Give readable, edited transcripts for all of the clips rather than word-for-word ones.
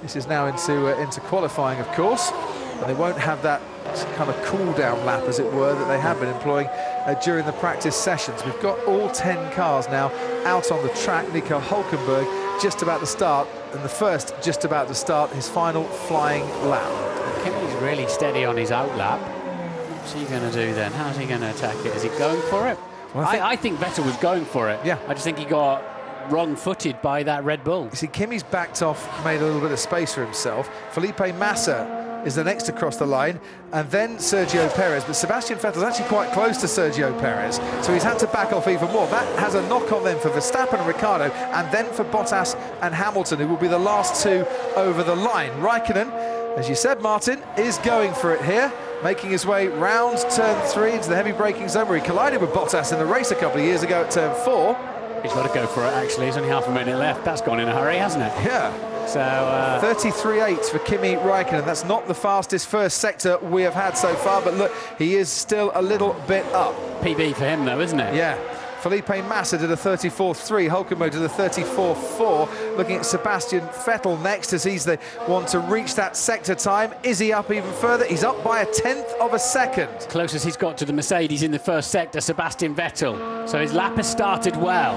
This is now into qualifying, of course, and they won't have that kind of cool-down lap, as it were, that they have been employing during the practice sessions. We've got all 10 cars now out on the track. Nico Hulkenberg just about to start, and the first just about to start his final flying lap. Kimi's really steady on his out lap. What's he going to do then? How's he going to attack it? Is he going for it? Well, I think Vettel was going for it. Yeah. I just think he got wrong-footed by that Red Bull. You see, Kimi's backed off, made a little bit of space for himself. Felipe Massa is the next to cross the line, and then Sergio Perez. But Sebastian Vettel's actually quite close to Sergio Perez, so he's had to back off even more. That has a knock-on then for Verstappen and Ricciardo, and then for Bottas and Hamilton, who will be the last two over the line. Raikkonen, as you said, Martin, is going for it here, making his way round turn 3 into the heavy braking zone, where he collided with Bottas in the race a couple of years ago at turn 4. He's got to go for it, actually. There's only half a minute left. That's gone in a hurry, hasn't it? Yeah. So 33.8 for Kimi Raikkonen. That's not the fastest first sector we have had so far, but look, he is still a little bit up. PB for him, though, isn't it? Yeah. Felipe Massa did a 34.3, Hulkenberg did a 34.4. Looking at Sebastian Vettel next, as he's the one to reach that sector time. Is he up even further? He's up by 1/10 of a second. Closest he's got to the Mercedes in the first sector, Sebastian Vettel. So his lap has started well.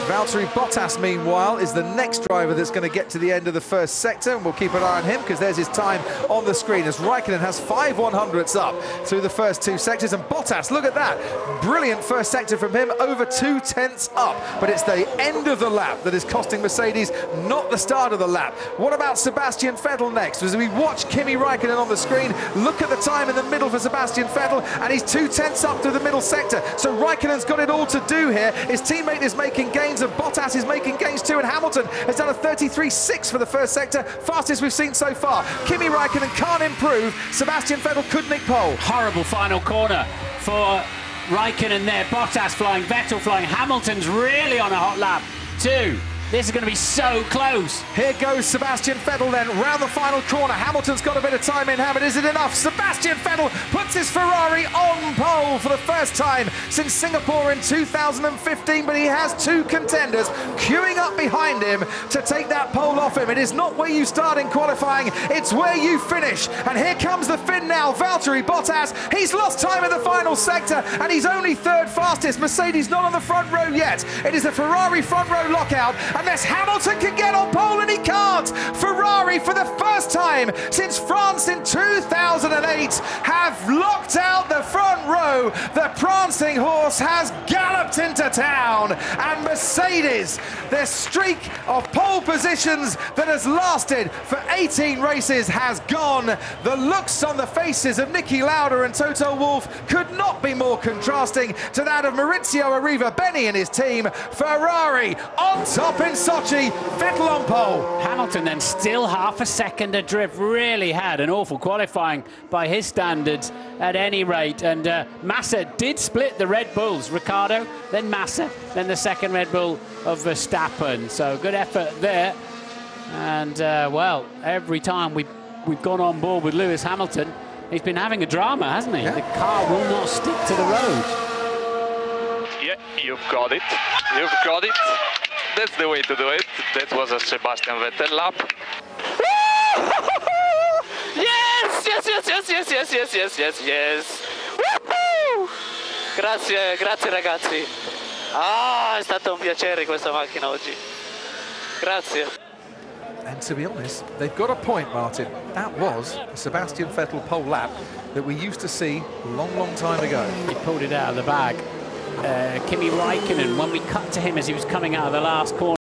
Valtteri Bottas, meanwhile, is the next driver that's going to get to the end of the first sector, and we'll keep an eye on him because there's his time on the screen as Raikkonen has 5 100ths up through the first 2 sectors. And Bottas, look at that, brilliant first sector from him, over 2/10 up, but it's the end of the lap that is costing Mercedes, not the start of the lap. What about Sebastian Vettel next? As we watch Kimi Raikkonen on the screen, look at the time in the middle for Sebastian Vettel, and he's 2/10 up through the middle sector. So Raikkonen's got it all to do here. His teammate is making gains, and Bottas is making gains too, and Hamilton has done a 33.6 for the first sector, fastest we've seen so far. Kimi Raikkonen can't improve. Sebastian Vettel could nick pole. Horrible final corner for Raikkonen there. Bottas flying, Vettel flying. Hamilton's really on a hot lap too. This is going to be so close. Here goes Sebastian Vettel then, round the final corner. Hamilton's got a bit of time in hand, but is it enough? Sebastian Vettel puts his Ferrari on pole for the first time since Singapore in 2015, but he has 2 contenders queuing up behind him to take that pole off him. It is not where you start in qualifying, it's where you finish. And here comes the Finn now, Valtteri Bottas. He's lost time in the final sector, and he's only 3rd fastest. Mercedes not on the front row yet. It is a Ferrari front row lockout, unless Hamilton can get on pole, and he can't. Ferrari, for the first time since France in 2008, have locked out the front row. The prancing horse has galloped into town, and Mercedes, their streak of pole positions that has lasted for 18 races, has gone. The looks on the faces of Niki Lauda and Toto Wolff could not be more contrasting to that of Maurizio Arriva-Beni and his team. Ferrari on top in Sochi, Vettel on pole. Hamilton then still half a second adrift. Really had an awful qualifying by his standards at any rate. And Massa did split the Red Bulls. Ricciardo, then Massa, then the second Red Bull of Verstappen. So good effort there. And well, every time we've gone on board with Lewis Hamilton, he's been having a drama, hasn't he? Yeah. The car will not stick to the road. Yeah, you've got it. You've got it. That's the way to do it. That was a Sebastian Vettel lap. Yes, yes, yes, yes, yes, yes, yes, yes, yes, yes. Woohoo! Grazie, grazie ragazzi. Ah, è stato un piacere questa macchina oggi. Grazie. And to be honest, they've got a point, Martin. That was a Sebastian Vettel pole lap that we used to see a long, long time ago. He pulled it out of the bag. Kimi Raikkonen, when we cut to him as he was coming out of the last corner,